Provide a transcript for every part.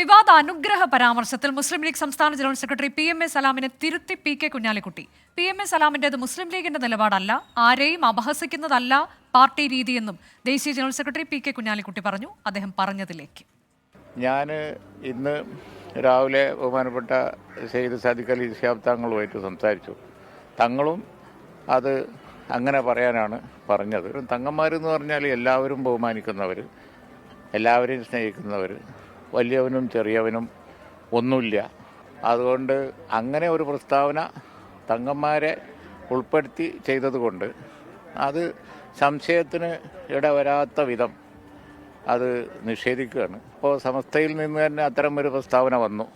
വിവാദ അനുഗ്രഹ പരാമർശത്തിൽ മുസ്ലിം ലീഗ് സംസ്ഥാന ജനറൽ സെക്രട്ടറി PMA സലാമിനെ തിരുത്തി PK കുഞ്ഞാലിക്കുട്ടി. PMA സലാമിന്റേത് മുസ്ലിം ലീഗിന്റെ നിലപാടല്ല, ആരെയും അപഹസിക്കുന്നതല്ല പാർട്ടി രീതിയെന്നും ദേശീയ ജനറൽ സെക്രട്ടറി PK കുഞ്ഞാലിക്കുട്ടി പറഞ്ഞു. അദ്ദേഹം പറഞ്ഞതിലേക്ക്. ഞാൻ ഇന്ന് രാവിലെ ബഹുമാനപ്പെട്ട സെയ്ദ് സാദിഖ് അലി ശിഹാബ് തങ്ങളുമായിട്ട് സംസാരിച്ചു. തങ്ങളും അത് അങ്ങനെ പറയാനാണ് പറഞ്ഞത്. തങ്ങന്മാരെന്ന് പറഞ്ഞാൽ എല്ലാവരും ബഹുമാനിക്കുന്നവർ, എല്ലാവരെയും സ്നേഹിക്കുന്നവർ, വലിയവനും ചെറിയവനും ഒന്നുമില്ല. അതുകൊണ്ട് അങ്ങനെ ഒരു പ്രസ്താവന തങ്ങന്മാരെ ഉൾപ്പെടുത്തി ചെയ്തതുകൊണ്ട് അത് സംശയത്തിന് ഇടവരാത്ത വിധം അത് നിഷേധിക്കുകയാണ്. ഇപ്പോൾ സമസ്തയിൽ നിന്ന് തന്നെ അത്തരം ഒരു പ്രസ്താവന വന്നു,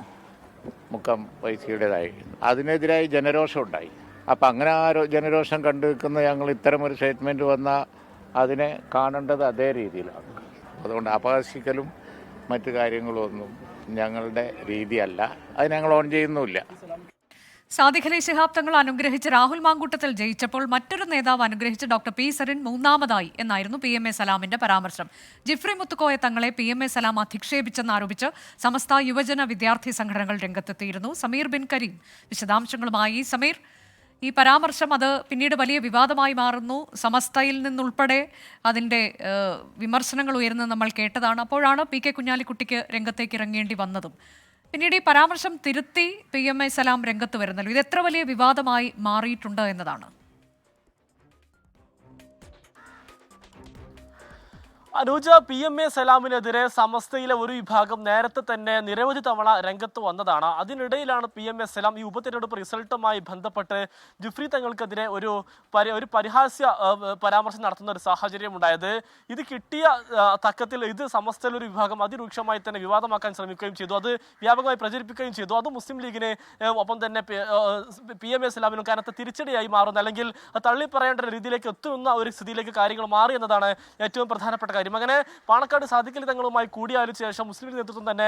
മുക്കം വൈസിയുടേതായി. അതിനെതിരായി ജനരോഷം ഉണ്ടായി. അപ്പം അങ്ങനെ ആ ജനരോഷം കണ്ടു നിൽക്കുന്ന ഞങ്ങൾ ഇത്തരം ഒരു സ്റ്റേറ്റ്മെൻറ്റ് വന്നാൽ അതിനെ കാണേണ്ടത് അതേ രീതിയിലാണ്. അതുകൊണ്ട് അപഹസിക്കലും മറ്റു കാര്യങ്ങളൊന്നും ഞങ്ങളുടെ രീതിയല്ല, അത് ഞങ്ങൾ ഓൺ ചെയ്യുന്നുമില്ല. സാദിഖ് അലി ശിഹാബ് തങ്ങൾ അനുഗ്രഹിച്ച് രാഹുൽ മാങ്കൂട്ടത്തിൽ ജയിച്ചപ്പോൾ മറ്റൊരു നേതാവ് അനുഗ്രഹിച്ച് ഡോക്ടർ പി സരിൻ മൂന്നാമതായി എന്നായിരുന്നു PMA സലാമിന്റെ പരാമർശം. ജിഫ്രി മുത്തുക്കോയ തങ്ങളെ PMA സലാം അധിക്ഷേപിച്ചെന്നാരോപിച്ച് സമസ്ത യുവജന വിദ്യാർത്ഥി സംഘടനകൾ രംഗത്തെത്തിയിരുന്നു. സമീർ ബിൻ കരീം വിശദാംശങ്ങളുമായി. സമീർ, ഈ പരാമർശം അത് പിന്നീട് വലിയ വിവാദമായി മാറുന്നു. സമസ്തയിൽ നിന്നുൾപ്പെടെ അതിൻ്റെ വിമർശനങ്ങൾ ഉയർന്ന് നമ്മൾ കേട്ടതാണ്. അപ്പോഴാണ് PK കുഞ്ഞാലിക്കുട്ടിക്ക് രംഗത്തേക്ക് ഇറങ്ങേണ്ടി വന്നതും. പിന്നീട് ഈ പരാമർശം തിരുത്തി PMA സലാം രംഗത്ത് വരുന്നല്ലോ. ഇത് എത്ര വലിയ വിവാദമായി മാറിയിട്ടുണ്ട് എന്നതാണ്. അനുജ, PMA സലാമിനെതിരെ സമസ്തയിലെ ഒരു വിഭാഗം നേരത്തെ തന്നെ നിരവധി തവണ രംഗത്ത് വന്നതാണ്. അതിനിടയിലാണ് PMA സലാം ഈ ഉപതെരഞ്ഞെടുപ്പ് റിസൾട്ടുമായി ബന്ധപ്പെട്ട് ജിഫ്രി തങ്ങൾക്കെതിരെ ഒരു പരിഹാസ്യ പരാമർശം നടത്തുന്ന ഒരു സാഹചര്യം ഉണ്ടായത്. ഇത് കിട്ടിയ തക്കത്തിൽ ഇത് സമസ്തയിലെ ഒരു വിഭാഗം അതിരൂക്ഷമായി തന്നെ വിവാദമാക്കാൻ ശ്രമിക്കുകയും ചെയ്തു, അത് വ്യാപകമായി പ്രചരിപ്പിക്കുകയും ചെയ്തു. അത് മുസ്ലിം ലീഗിന് ഒപ്പം തന്നെ PMA സലാമിനും കനത്ത തിരിച്ചടിയായി മാറുന്ന, അല്ലെങ്കിൽ തള്ളിപ്പറയേണ്ട രീതിയിലേക്ക് എത്തുന്ന ഒരു സ്ഥിതിയിലേക്ക് കാര്യങ്ങൾ മാറി എന്നതാണ് ഏറ്റവും പ്രധാനപ്പെട്ട കാര്യം. അങ്ങനെ പാണക്കാട് സാദിഖ് അലി തങ്ങളുമായി കൂടിയാലോചിച്ച ശേഷം മുസ്ലിം നേതൃത്വം തന്നെ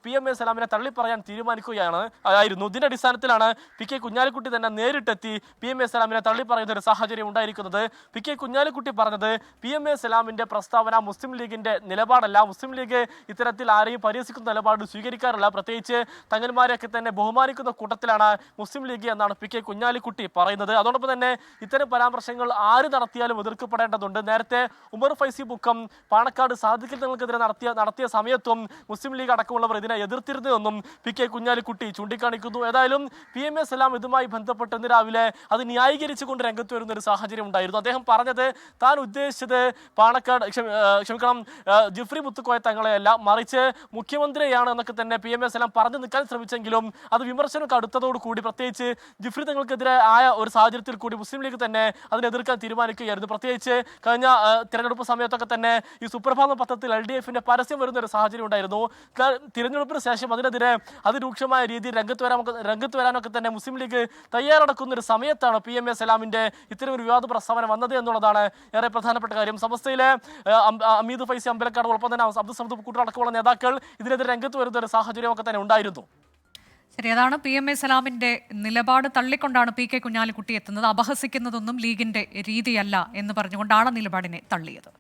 PMA സലാമിനെ തള്ളിപ്പറയാൻ തീരുമാനിക്കുകയായിരുന്നു. ഇതിന്റെ അടിസ്ഥാനത്തിലാണ് PK കുഞ്ഞാലിക്കുട്ടി തന്നെ നേരിട്ടെത്തി PMA സലാമിനെ തള്ളിപ്പറയുന്ന ഒരു സാഹചര്യം ഉണ്ടായിരിക്കുന്നത്. PK കുഞ്ഞാലിക്കുട്ടി പറഞ്ഞത് PMA സലാമിന്റെ പ്രസ്താവന മുസ്ലിം ലീഗിന്റെ നിലപാടല്ല, മുസ്ലിം ലീഗ് ഇത്തരത്തിൽ ആരെയും പരിഹസിക്കുന്ന നിലപാട് സ്വീകരിക്കാറില്ല, പ്രത്യേകിച്ച് തങ്ങന്മാരെയൊക്കെ തന്നെ ബഹുമാനിക്കുന്ന കൂട്ടത്തിലാണ് മുസ്ലിം ലീഗ് എന്നാണ് PK കുഞ്ഞാലിക്കുട്ടി പറയുന്നത്. അതോടൊപ്പം തന്നെ ഇത്തരം പരാമർശങ്ങൾ ആര് നടത്തിയാലും എതിർക്കപ്പെടേണ്ടതുണ്ട്. നേരത്തെ ഉമർ ഫൈസി ബുക്കം പാണക്കാട് സാദിഖ് തങ്ങൾക്കെതിരെ നടത്തിയ സമയത്തും മുസ്ലിം ലീഗ് അടക്കമുള്ളവർ ഇതിനെ എതിർത്തിരുന്നുവെന്നും PK കുഞ്ഞാലിക്കുട്ടി ചൂണ്ടിക്കാണിക്കുന്നു. ഏതായാലും PMA സലാം ഇതുമായി ബന്ധപ്പെട്ട് ഇന്ന് രാവിലെ അത് ന്യായീകരിച്ചുകൊണ്ട് രംഗത്ത് വരുന്ന ഒരു സാഹചര്യം ഉണ്ടായിരുന്നു. അദ്ദേഹം പറഞ്ഞത് താൻ ഉദ്ദേശിച്ചത് ജിഫ്രി മുത്തുക്കോയ തങ്ങളെയല്ല, മറിച്ച് മുഖ്യമന്ത്രിയാണ് എന്നൊക്കെ തന്നെ PMA സലാം പറഞ്ഞു നിൽക്കാൻ ശ്രമിച്ചെങ്കിലും അത് വിമർശനം അടുത്തതോടുകൂടി, പ്രത്യേകിച്ച് ജിഫ്രി തങ്ങൾക്കെതിരെ ആയ ഒരു സാഹചര്യത്തിൽ കൂടി മുസ്ലിം ലീഗ് തന്നെ അതിനെ എതിർക്കാൻ തീരുമാനിക്കുകയായിരുന്നു. പ്രത്യേകിച്ച് കഴിഞ്ഞ തിരഞ്ഞെടുപ്പ് സമയത്തൊക്കെ തന്നെ ഈ സുപ്രഭാത പത്രത്തിൽ LDFന്റെ പരസ്യം വരുന്ന ഒരു സാഹചര്യം ഉണ്ടായിരുന്നു. തിരഞ്ഞെടുപ്പിന് ശേഷം അതിനെതിരെ അതിരൂക്ഷമായ രീതിയിൽ രംഗത്ത് വരാനൊക്കെ തന്നെ മുസ്ലിം ലീഗ് തയ്യാറെടുക്കുന്ന ഒരു സമയത്താണ് PMA സലാമിന്റെ ഇത്തരം ഒരു വിവാദ പ്രസ്താവന വന്നത് എന്നുള്ളതാണ് ഏറെ പ്രധാനപ്പെട്ട കാര്യം. സമസ്തയിലെ അമീദ് ഫൈസി അമ്പലക്കാട്, ഒപ്പം തന്നെ അബ്ദുൽ സമദ് കൂട്ടടക്കമുള്ള നേതാക്കൾ ഇതിനെതിരെ രംഗത്ത് വരുന്ന ഒരു സാഹചര്യമൊക്കെ തന്നെ ഉണ്ടായിരുന്നു. ശരി, അതാണ് PMA സലാമിന്റെ നിലപാട് തള്ളിക്കൊണ്ടാണ് PK കുഞ്ഞാലിക്കുട്ടി എത്തുന്നത്. അപഹസിക്കുന്നതൊന്നും ലീഗിന്റെ രീതിയല്ല എന്ന് പറഞ്ഞുകൊണ്ടാണ് നിലപാടിനെ തള്ളിയത്.